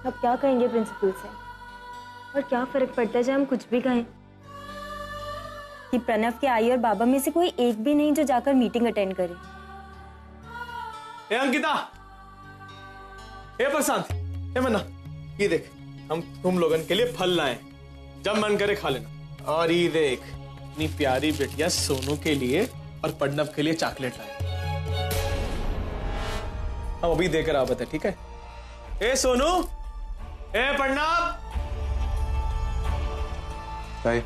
अब क्या कहेंगे प्रिंसिपल से? और क्या फर्क पड़ता है जब हम कुछ भी कहें? कि प्रणव के आई और बाबा में से कोई एक भी नहीं जो जाकर मीटिंग अटेंड करे। ए अंकिता, ए प्रशांत, ए मन्ना, ये देख, हम तुम लोगन के लिए फल लाए, जब मन करे खा लेना। और ये देख, अपनी प्यारी बेटिया सोनू के लिए और प्रणव के लिए चॉकलेट लाए। हम अभी देकर आवत है, ठीक है? ए सोनू, ए प्रणव। भाई,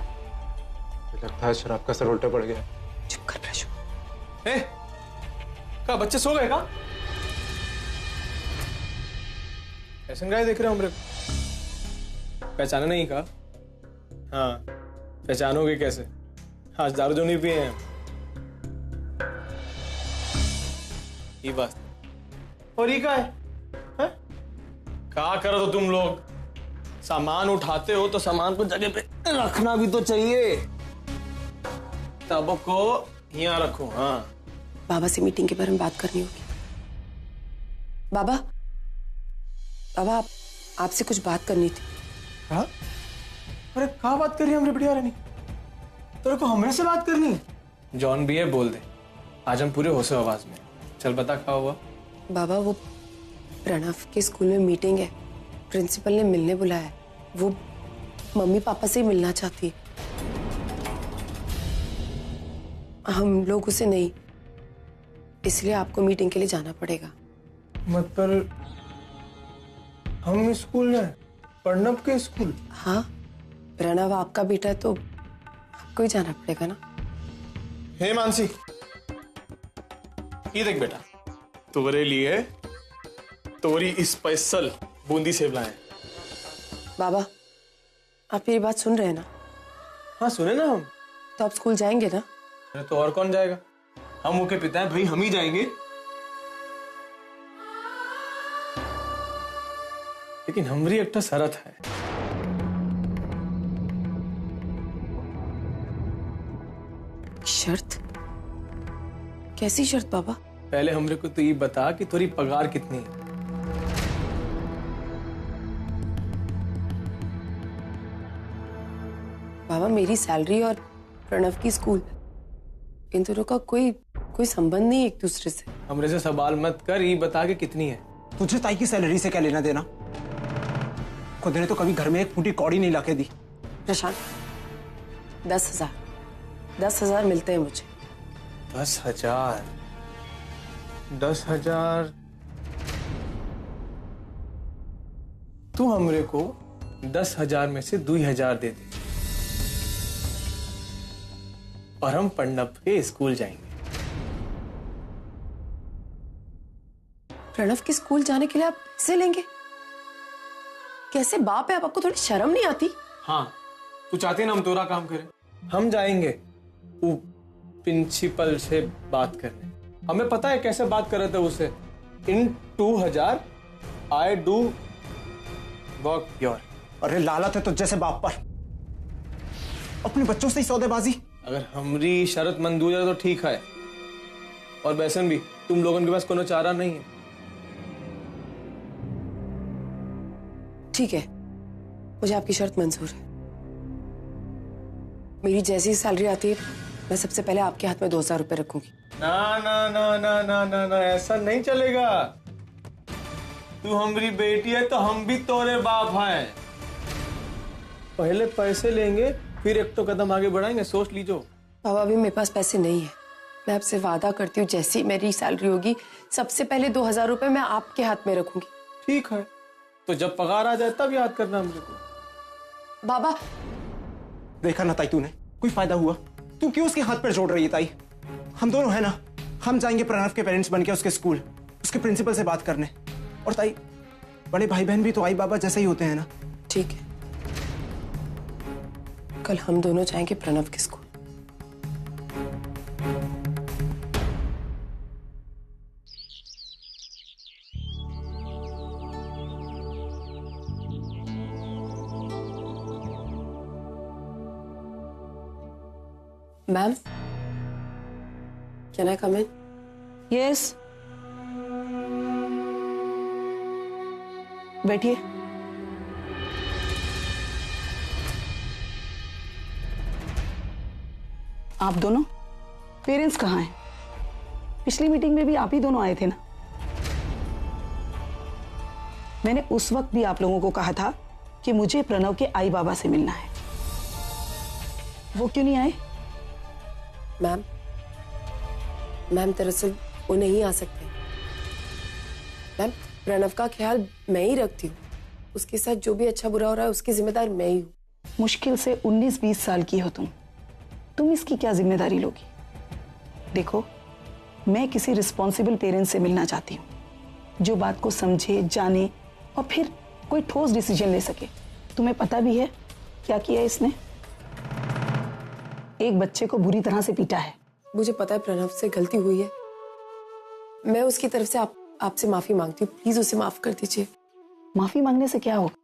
लगता है शराब का असर उल्टा पड़ गया। चुप कर प्रशु। ए, क्या बच्चे सो गए का? ऐसे गाय देख रहे हो हमरे? पहचाने नहीं का? हाँ, पहचानोगे कैसे? आज दारू जो नहीं पिए हैं। ये बात। और ये क्या है? क्या करो तो तुम लोग? सामान उठाते हो तो सामान को जगह पे रखना भी तो चाहिए। तब को यहाँ रखो। हाँ, बाबा से मीटिंग के बारे में बात करनी होगी। बाबा, बाबा आपसे कुछ बात करनी थी। हाँ? अरे क्या बात कर रही है हमरे बढ़िया रानी? तेरे को हमरे से बात करनी है? जॉन भी है, बोल दे। आज हम पूरे होशो आवाज में। चल बता क्या हुआ? बाबा, वो प्रणव के स्कूल में मीटिंग है, प्रिंसिपल ने मिलने बुलाया है। वो मम्मी पापा से मिलना चाहती है। हम लोग उसे नहीं, इसलिए आपको मीटिंग के लिए जाना पड़ेगा। मतलब हम स्कूल जाए? प्रणव के स्कूल? हाँ, प्रणव आपका बेटा है तो आपको ही जाना पड़ेगा ना। हे मानसी, ये देख बेटा, तुम्हारे लिए तोरी स्पेशल बूंदी सेव लाए। बाबा, आप मेरी बात सुन रहे हैं ना? हाँ सुने ना हम। तो आप स्कूल जाएंगे ना? अरे तो और कौन जाएगा? हम मुके पिता है भाई, हम ही जाएंगे। लेकिन हमारी एक शरत है। शर्त? कैसी शर्त बाबा? पहले हमरे को तो ये बता कि तुम्हारी पगार कितनी है? बाबा, मेरी सैलरी और प्रणव की स्कूल, इन दोनों का कोई संबंध नहीं एक दूसरे से। हमरे से सवाल मत कर, ये बता के कितनी है? तुझे ताई की सैलरी से क्या लेना देना? खुद ने तो कभी घर में एक फूटी कौड़ी नहीं लाके दी। प्रशांत, 10,000 मिलते हैं मुझे। 10,000? 10,000? तू हमरे को 10,000 में से 2,000 दे दे और हम प्रणव के स्कूल जाएंगे। प्रणव के स्कूल जाने के लिए आप पैसे लेंगे? कैसे बाप है आप? आपको थोड़ी शर्म नहीं आती? हाँ, तू चाहती है ना हम तोरा काम करें? हम जाएंगे वो प्रिंसिपल से बात करने। हमें पता है कैसे बात कर रहे थे उससे। इन 2,000 आई डू वर्क योर। अरे लालत है तुझ जैसे बाप पर, अपने बच्चों से ही सौदेबाजी। अगर हमारी शर्त मंजूर है तो ठीक है, और वैसे भी तुम लोगों के पास कोनो चारा नहीं है। ठीक है, मुझे आपकी शर्त मंजूर है। मेरी जैसी सैलरी आती है, मैं सबसे पहले आपके हाथ में 2,000 रुपए रखूंगी। ना ना ना ना ना ना ना, ऐसा नहीं चलेगा। तू हमारी बेटी है तो हम भी तोरे बाप हैं। पहले पैसे लेंगे, फिर एक तो कदम आगे बढ़ाएंगे, सोच लीजो। बाबा, अभी मेरे पास पैसे नहीं है। मैं आपसे वादा करती हूँ, जैसी मेरी सैलरी होगी सबसे पहले 2,000 रुपए मैं आपके हाथ में रखूंगी। ठीक है, तो जब पगार आ जाए तब याद करना हमसे को। बाबा, देखा ना ताई तूने, कोई फायदा हुआ? तू क्यों उसके हाथ पर जोड़ रही है ताई? हम दोनों है ना, हम जाएंगे प्रणव के पेरेंट्स बन के उसके स्कूल, उसके प्रिंसिपल से बात करने। और ताई, बड़े भाई बहन भी तो आई बाबा जैसे ही होते हैं ना। ठीक है, कल हम दोनों जाएंगे प्रणव के school. Ma'am, can I come in? Yes, बैठिए। आप दोनों पेरेंट्स कहाँ हैं? पिछली मीटिंग में भी आप ही दोनों आए थे ना। मैंने उस वक्त भी आप लोगों को कहा था कि मुझे प्रणव के आई बाबा से मिलना है। वो क्यों नहीं आए? मैम दरअसल वो नहीं आ सकते। मैम प्रणव का ख्याल मैं ही रखती हूँ। उसके साथ जो भी अच्छा बुरा हो रहा है उसकी जिम्मेदार मैं ही हूँ। मुश्किल से 19-20 साल की हो तुम इसकी क्या जिम्मेदारी लोगी? देखो, मैं किसी रिस्पॉन्सिबल पेरेंट्स से मिलना चाहती हूँ, जो बात को समझे, जाने और फिर कोई ठोस डिसीजन ले सके। तुम्हें पता भी है क्या किया इसने? एक बच्चे को बुरी तरह से पीटा है। मुझे पता है प्रणव से गलती हुई है। मैं उसकी तरफ से आपसे माफी मांगती हूँ। प्लीज उसे माफ कर दीजिए। माफी मांगने से क्या होगा?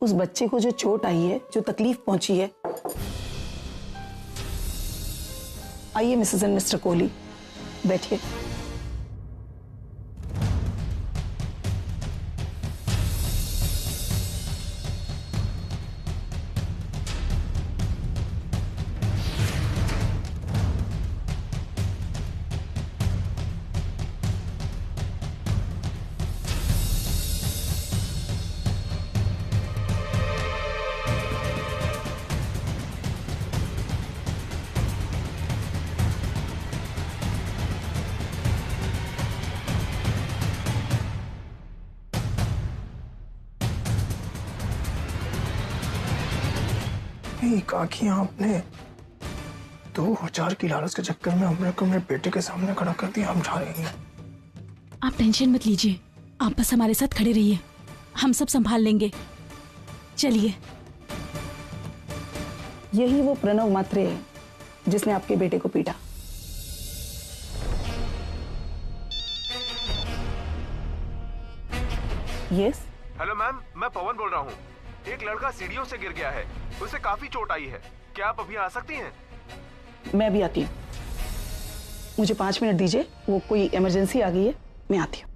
उस बच्चे को जो चोट आई है, जो तकलीफ पहुंची है। आइए मिसेस एंड मिस्टर कोहली, बैठिए। काकी आपने 2000 की लालच के चक्कर में हमने को मेरे बेटे के सामने खड़ा कर दिया। हम जा रहे हैं। आप टेंशन मत लीजिए, आप बस हमारे साथ खड़े रहिए, हम सब संभाल लेंगे। चलिए। यही वो प्रणव मात्रे है जिसने आपके बेटे को पीटा। यस। हेलो मैम, मैं पवन बोल रहा हूँ। एक लड़का सीढ़ियों से गिर गया है, उसे काफी चोट आई है। क्या आप अभी आ सकती हैं? मैं भी आती हूँ। मुझे 5 मिनट दीजिए, वो कोई इमरजेंसी आ गई है, मैं आती हूँ।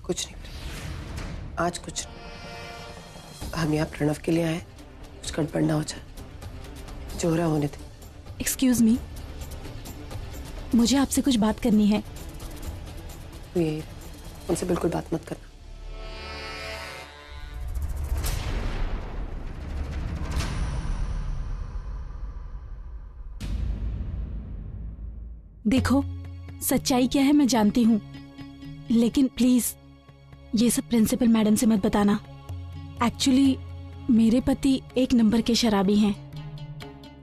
कुछ नहीं, आज कुछ नहीं। हम यहाँ प्रणव के लिए आए, कुछ गड़बड़ ना हो जाए। जो हो रहा होने थे। एक्सक्यूज मी, मुझे आपसे कुछ बात करनी है। तू यही रह, उनसे बिल्कुल बात मत करना। देखो, सच्चाई क्या है मैं जानती हूँ, लेकिन प्लीज ये सब प्रिंसिपल मैडम से मत बताना। एक्चुअली मेरे पति एक नंबर के शराबी हैं,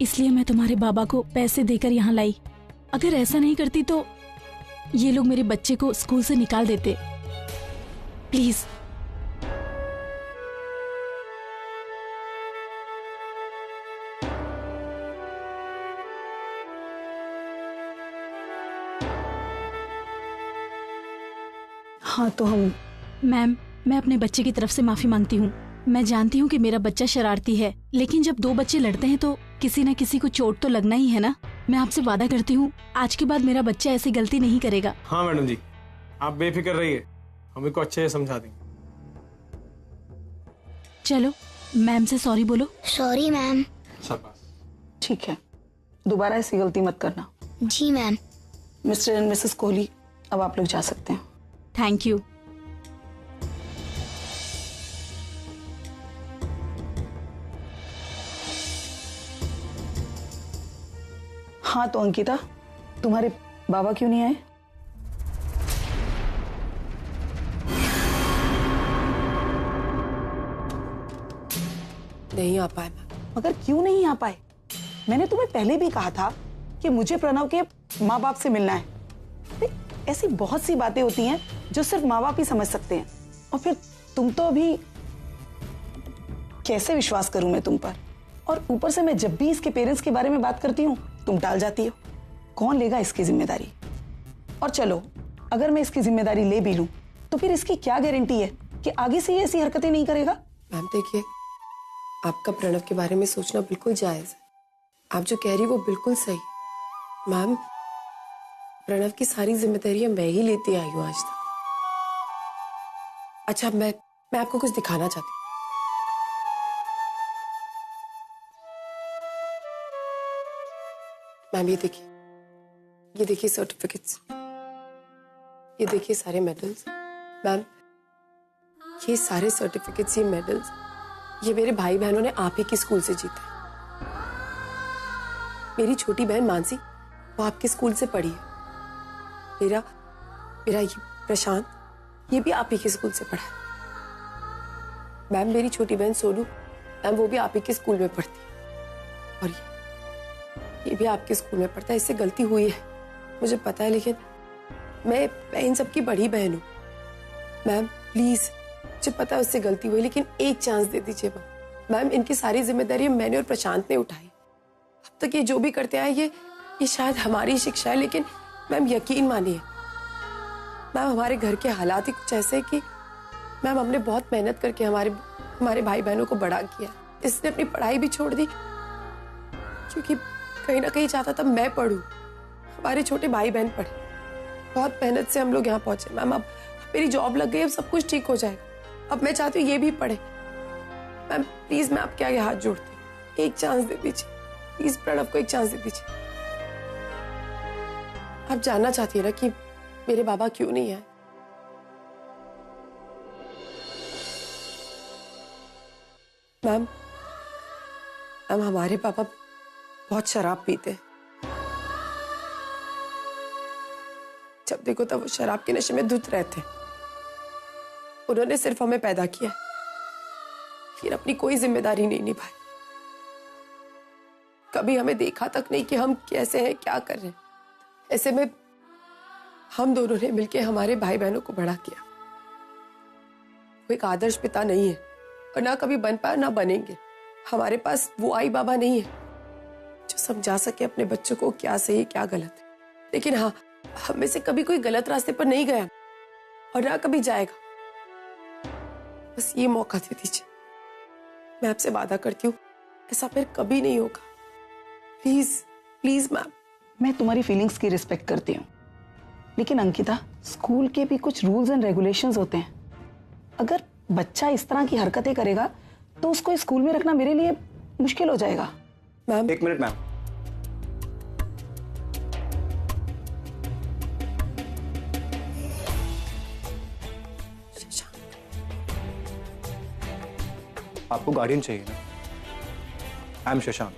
इसलिए मैं तुम्हारे बाबा को पैसे देकर यहाँ लाई। अगर ऐसा नहीं करती तो ये लोग मेरे बच्चे को स्कूल से निकाल देते। प्लीज। हाँ तो हम। मैम, मैं अपने बच्चे की तरफ से माफी मांगती हूँ। मैं जानती हूँ कि मेरा बच्चा शरारती है, लेकिन जब 2 बच्चे लड़ते हैं तो किसी न किसी को चोट तो लगना ही है ना। मैं आपसे वादा करती हूँ, आज के बाद मेरा बच्चा ऐसी गलती नहीं करेगा। हाँ मैडम जी, आप बेफिक्र रहिए, हम इसको अच्छे से समझा देंगे। चलो मैम से सॉरी बोलो। Sorry ma'am. शाबाश। ठीक है, दोबारा ऐसी गलती मत करना। जी ma'am. Mr and Mrs Kohli, अब आप लोग जा सकते हैं। Thank you. हाँ तो अंकिता, तुम्हारे बाबा क्यों नहीं आए? नहीं आ पाए मैम। मगर क्यों नहीं आ पाए? मैंने तुम्हें पहले भी कहा था कि मुझे प्रणव के माँ बाप से मिलना है। ऐसी बहुत सी बातें होती हैं जो सिर्फ माँ बाप ही समझ सकते हैं, और फिर तुम तो अभी। कैसे विश्वास करूं मैं तुम पर? और ऊपर से मैं जब भी इसके पेरेंट्स के बारे में बात करती हूँ तुम टाल जाती हो। कौन लेगा इसकी जिम्मेदारी? और चलो, अगर मैं इसकी जिम्मेदारी ले भी लूं तो फिर इसकी क्या गारंटी है कि आगे से ये ऐसी हरकतें नहीं करेगा? मैम देखिए, आपका प्रणव के बारे में सोचना बिल्कुल जायज है। आप जो कह रही वो बिल्कुल सही। मैम, प्रणव की सारी जिम्मेदारियां मैं ही लेती आई हूँ आज तक। अच्छा, मैं आपको कुछ दिखाना चाहती हूँ। मैम ये देखिए सर्टिफिकेट्स, ये देखिए सारे मेडल्स। मैम ये सारे सर्टिफिकेट्स, ये मेडल्स, ये मेरे भाई बहनों ने आप ही के स्कूल से जीते। मेरी छोटी बहन मानसी वो आपके स्कूल से पढ़ी है। मेरा ये प्रशांत, ये भी आप ही के स्कूल से पढ़ा है। मैम मेरी छोटी बहन सोनू, मैम वो भी आप ही के स्कूल में पढ़ती है। और ये भी आपके स्कूल में पढ़ता है। इससे गलती हुई है मुझे पता है, लेकिन मैं इन सबकी बड़ी बहन हूँ। मैम प्लीज, मुझे पता है उससे गलती हुई, लेकिन एक चांस दे दीजिए मैम। इनकी सारी जिम्मेदारी मैंने और प्रशांत ने उठाई। अब तक ये जो भी करते आए ये शायद हमारी शिक्षा है, लेकिन मैम यकीन मानिए मैम, हमारे घर के हालात ही कुछ ऐसे कि मैम हमने बहुत मेहनत करके हमारे भाई बहनों को बड़ा किया। इसने अपनी पढ़ाई भी छोड़ दी क्योंकि कहीं ना कहीं चाहता था मैं पढ़ूं, हमारे छोटे भाई बहन पढ़े। बहुत मेहनत से हम लोग यहाँ पहुंचे मैम। अब मेरी जॉब लग गई, अब सब कुछ ठीक हो जाएगा। अब मैं चाहती हूँ ये भी पढ़े। मैम प्लीज, मैं आपके आगे हाथ जोड़ती हूँ, एक चांस दे दीजिए प्लीज। प्रणव को एक चांस दे दीजिए। आप जानना चाहती है ना कि मेरे बाबा क्यों नहीं आए? मैम हमारे पापा बहुत शराब पीते। जब देखो तब वो शराब के नशे में धुत रहते। उन्होंने सिर्फ हमें पैदा किया, फिर अपनी कोई जिम्मेदारी नहीं निभाई। कभी हमें देखा तक नहीं कि हम कैसे हैं, क्या कर रहे हैं। ऐसे में हम दोनों ने मिलकर हमारे भाई बहनों को बड़ा किया। वो एक आदर्श पिता नहीं है और ना कभी बन पाए ना बनेंगे। हमारे पास वो आई बाबा नहीं है जो समझा सके अपने बच्चों को क्या सही क्या गलत है। लेकिन हाँ, हम में से कभी कोई गलत रास्ते पर नहीं गया और ना कभी जाएगा। बस ये मौका दे दीजिए। मैं आपसे वादा करती हूँ ऐसा फिर कभी नहीं होगा। Please please ma'am. मैं तुम्हारी फीलिंग्स की रिस्पेक्ट करती हूँ, लेकिन अंकिता, स्कूल के भी कुछ रूल्स एंड रेगुलेशंस होते हैं। अगर बच्चा इस तरह की हरकतें करेगा तो उसको स्कूल में रखना मेरे लिए मुश्किल हो जाएगा। मैम एक मिनट मैम। आपको गार्डियन चाहिए ना? आई एम शशांक,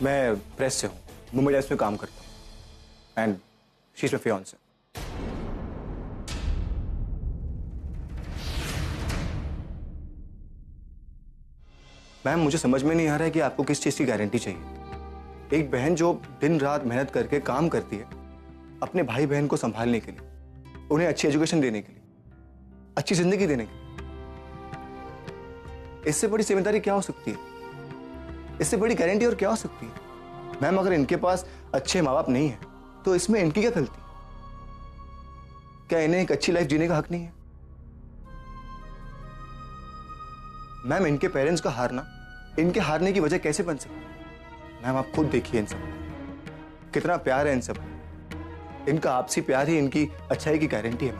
मैं प्रेस से हूँ, मुंबई टाइम्स में काम करता हूँ and she is my fiancee. Ma'am मुझे समझ में नहीं आ रहा है कि आपको किस चीज की गारंटी चाहिए। एक बहन जो दिन रात मेहनत करके काम करती है अपने भाई बहन को संभालने के लिए, उन्हें अच्छी एजुकेशन देने के लिए, अच्छी जिंदगी देने के लिए, इससे बड़ी जिम्मेदारी क्या हो सकती है? इससे बड़ी गारंटी और क्या हो सकती है? मैम अगर इनके पास अच्छे माँ बाप नहीं है तो इसमें इनकी क्या गलती? क्या इन्हें एक अच्छी लाइफ जीने का हक नहीं है? मैम इनके पेरेंट्स का हारना इनके हारने की वजह कैसे बन सकती है? मैम आप खुद देखिए इन सब कितना प्यार है। इन सब इनका आपसी प्यार ही इनकी अच्छाई की गारंटी है।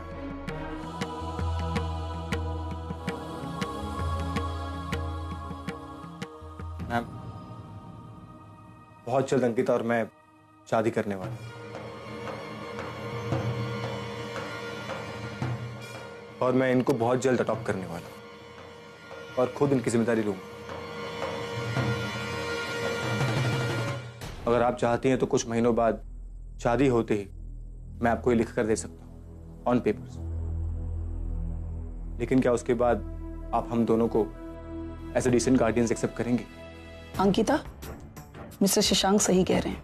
मैम बहुत जल्द अंकिता और मैं शादी करने वाला हूं और मैं इनको बहुत जल्द अडॉप्ट करने वाला हूं और खुद इनकी जिम्मेदारी लूंगा। अगर आप चाहती हैं तो कुछ महीनों बाद शादी होते ही मैं आपको ये लिख कर दे सकता हूं ऑन पेपर्स। लेकिन क्या उसके बाद आप हम दोनों को as a decent guardians accept करेंगे? अंकिता, मिस्टर शशांक सही कह रहे हैं।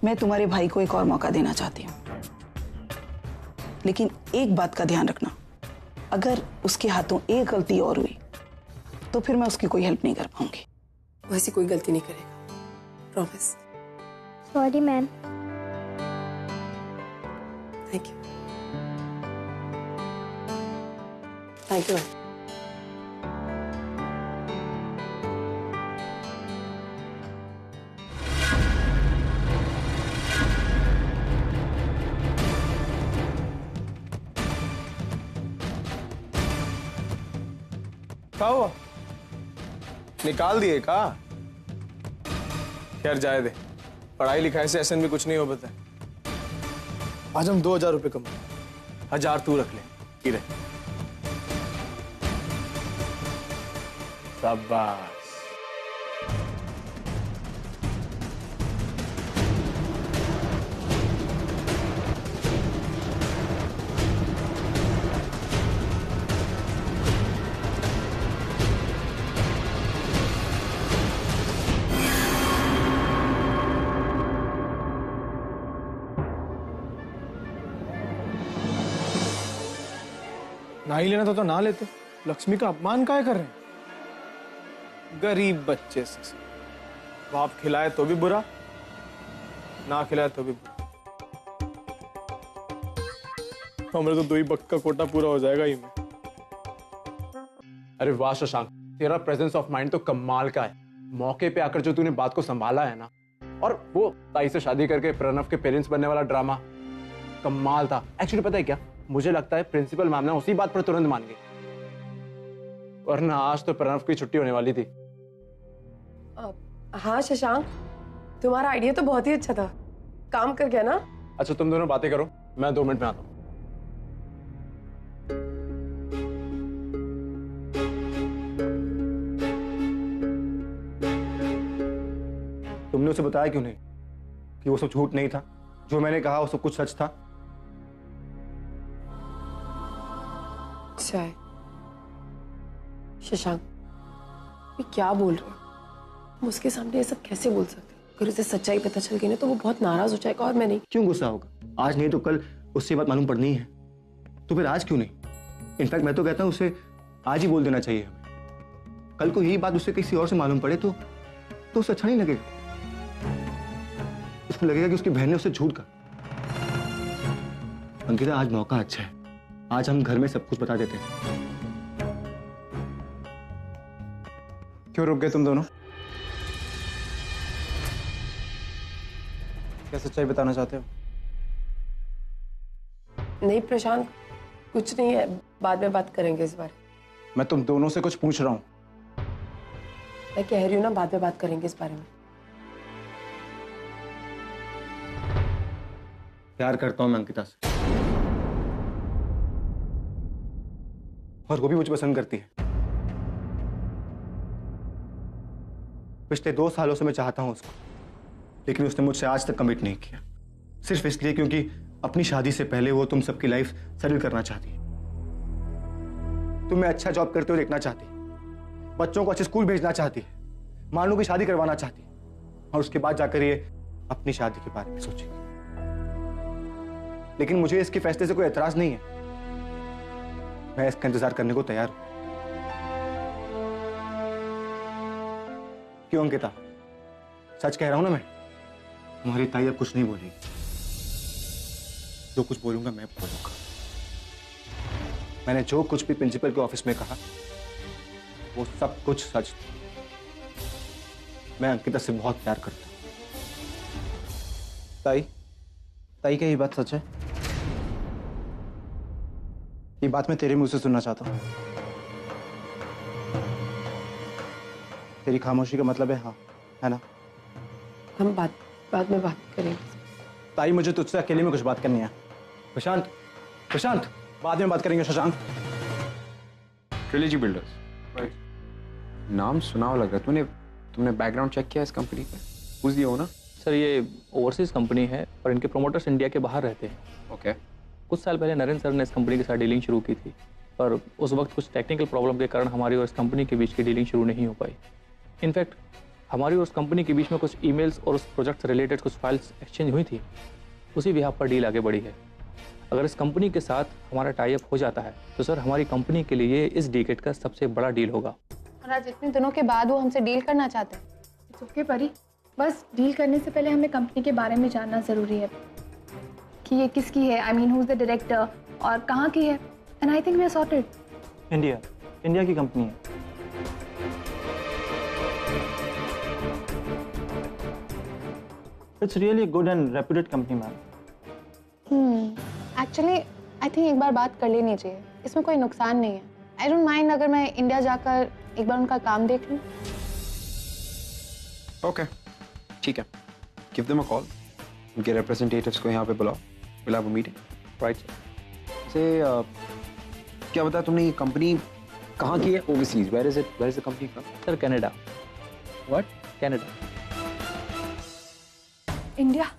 मैं तुम्हारे भाई को एक और मौका देना चाहती हूँ, लेकिन एक बात का ध्यान रखना, अगर उसके हाथों एक गलती और हुई तो फिर मैं उसकी कोई हेल्प नहीं कर पाऊंगी। वैसी कोई गलती नहीं करेगा, promise. Sorry ma'am. Thank you. Thank you ma'am. क्या हुआ? निकाल दिए का? खैर जाए दे, पढ़ाई लिखाई से ऐसे भी कुछ नहीं हो पाता है। आज हम 2000 रुपये कमाए, 1000 तू रख ले। हीरे शाबाश। ना ही लेना तो ना लेते। लक्ष्मी का अपमान काहे कर रहे हैं? गरीब बच्चे से बाप खिलाए तो भी बुरा, ना खिलाए तो भी बुरा। हमारे तो 2 ही बक का कोटा पूरा हो जाएगा ही में। अरे वाह शशांक, तेरा प्रेजेंस ऑफ माइंड तो कमाल का है। मौके पे आकर जो तूने बात को संभाला है ना, और वो ताई से शादी करके प्रणव के पेरेंट्स बनने वाला ड्रामा कमाल था। एक्चुअली पता है क्या, मुझे लगता है प्रिंसिपल मैम ने उसी बात पर तुरंत मान गई, वरना आज तो प्रणव की छुट्टी होने वाली थी। हाँ शशांक, तुम्हारा आइडिया तो बहुत ही अच्छा था, काम कर गया ना। अच्छा तुम दोनों बातें करो, मैं 2 मिनट में आता हूँ। तुमने उसे बताया क्यों नहीं कि वो सब झूठ नहीं था, जो मैंने कहा वो सब कुछ सच था? शायद। शशांक, ये क्या बोल रहे हो? हम उसके सामने ये सब कैसे बोल सकते हैं? अगर उसे सच्चाई पता चल गई ना तो वो बहुत नाराज हो जाएगा, और मैं नहीं। क्यों गुस्सा होगा? आज नहीं तो कल उससे बात मालूम पड़नी है, तो फिर आज क्यों नहीं? इनफैक्ट मैं तो कहता हूँ उसे आज ही बोल देना चाहिए हमें। कल को यही बात उसे किसी और से मालूम पड़े तो उसे अच्छा नहीं लगेगा। उसको लगेगा कि उसकी बहन ने उसे झूठ कहा। अंकिता, आज मौका अच्छा है, आज हम घर में सब कुछ बता देते हैं। क्यों रुक गए तुम दोनों? क्या सच्चाई बताना चाहते हो? नहीं प्रशांत, कुछ नहीं है, बाद में बात करेंगे इस बारे। मैं तुम दोनों से कुछ पूछ रहा हूं। मैं कह रही हूँ ना, बाद में बात करेंगे इस बारे में। प्यार करता हूं मैं अंकिता से, और वो भी मुझे पसंद करती है। पिछले 2 सालों से मैं चाहता हूं उसको, लेकिन उसने मुझसे आज तक कमिट नहीं किया, सिर्फ इसलिए क्योंकि अपनी शादी से पहले वो तुम सबकी लाइफ सेटल करना चाहती है। तुम्हें अच्छा जॉब करते हुए देखना चाहती है, बच्चों को अच्छे स्कूल भेजना चाहती है, मानू की शादी करवाना चाहती है, और उसके बाद जाकर ये अपनी शादी के बारे में सोचेगी। लेकिन मुझे इसके फैसले से कोई एतराज नहीं है, मैं इसका इंतजार करने को तैयार हूं। क्यों अंकिता, सच कह रहा हूं ना मैं? तुम्हारी ताई अब कुछ नहीं बोलेगी, जो कुछ बोलूंगा मैं बोलूंगा। मैंने जो कुछ भी प्रिंसिपल के ऑफिस में कहा वो सब कुछ सच था। मैं अंकिता से बहुत प्यार करता हूं। ताई क्या ये बात सच है? ये बात मैं तेरे मुंह से सुनना चाहता हूँ। तेरी खामोशी का मतलब है हाँ, है ना? हम बाद में बात करेंगे। ताई, मुझे तुझसे अकेले में कुछ बात करनी है। प्रशांत, बाद में बात करेंगे शशांक। Trilogy builders, right? नाम सुना हुआ लग रहा है। तुमने बैकग्राउंड चेक किया इस कंपनी का? पूछ दिया हो ना? सर ये ओवरसीज कंपनी है और इनके प्रोमोटर्स इंडिया के बाहर रहते हैं। ओके। कुछ साल पहले नरेंद्र सर ने इस कंपनी के साथ डीलिंग शुरू की थी, पर उस वक्त कुछ टेक्निकल प्रॉब्लम के कारण हमारी और इस कंपनी के बीच की डीलिंग शुरू नहीं हो पाई। इनफैक्ट हमारी और उस कंपनी के बीच में कुछ ईमेल्स और उस प्रोजेक्ट से रिलेटेड कुछ फाइल्स एक्सचेंज हुई थी, उसी बिहाफ पर डील आगे बढ़ी है। अगर इस कंपनी के साथ हमारा टाई अप हो जाता है तो सर हमारी कंपनी के लिए इस डिकेड का सबसे बड़ा डील होगा। और आज इतने दिनों के बाद वो हमसे डील करना चाहते हैं। इट्स ओके परी, बस डील करने से पहले हमें कंपनी के बारे में जानना ज़रूरी है कि ये किसकी है, I mean who is the director और कहाँ की है। And I think we are sorted. India की कंपनी है। It's really good and reputed company ma'am. Actually I think एक बार बात कर लेनी चाहिए, इसमें कोई नुकसान नहीं है। आई डोंट माइंड अगर मैं इंडिया जाकर एक बार उनका काम देख लूं। ओके, ठीक है, गिव देम अ कॉल, उनके रिप्रेजेंटेटिव्स को यहाँ पे बुलाओ, will have a meeting. Right sir. से क्या बताया तुमने, ये कंपनी कहाँ की है? Overseas, where is it, where is the company from? Sir Canada. What? Canada. India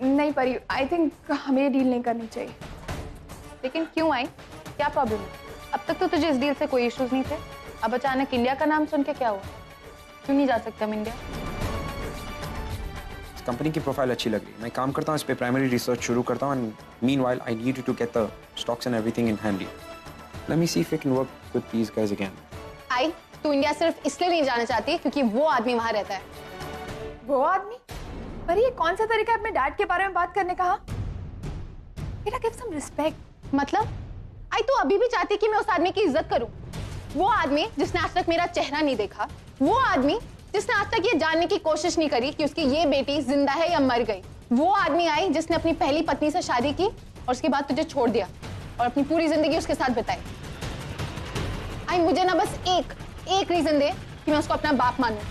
नहीं परी, आई थिंक हमें ये डील नहीं करनी चाहिए। लेकिन क्यों आई, क्या प्रॉब्लम है? अब तक तो तुझे इस डील से कोई इश्यूज नहीं थे, अब अचानक इंडिया का नाम सुन के क्या हुआ? क्यों नहीं जा सकते हम इंडिया? इस कंपनी की प्रोफाइल अच्छी लग रही है, मैं काम करता हूँ इस पे, प्राइमरी रिसर्च शुरू करता हूँ, and meanwhile I need you to get the stocks and everything in handy. Let me see if I can work with these guys again. I, तू इंडिया सिर्फ इसलिए नहीं जाना चाहती क्योंकि वो आदमी वहां रहता है। वो आदमी? पर ये कौन सा तरीका है अपने डैड के बारे में बात करने का? बेटा गिव सम रिस्पेक्ट। मतलब आई तू अभी भी चाहती कि मैं उस आदमी की इज्जत करूं? वो आदमी जिसने आज तक मेरा चेहरा नहीं देखा, वो आदमी जिसने आज तक ये जानने की कोशिश नहीं करी कि उसकी ये बेटी जिंदा है या मर गई, वो आदमी आई जिसने अपनी पहली पत्नी से शादी की और उसके बाद तुझे छोड़ दिया और अपनी पूरी जिंदगी उसके साथ बिताई। आई मुझे ना बस एक रीजन दे कि मैं उसको अपना बाप मानूं।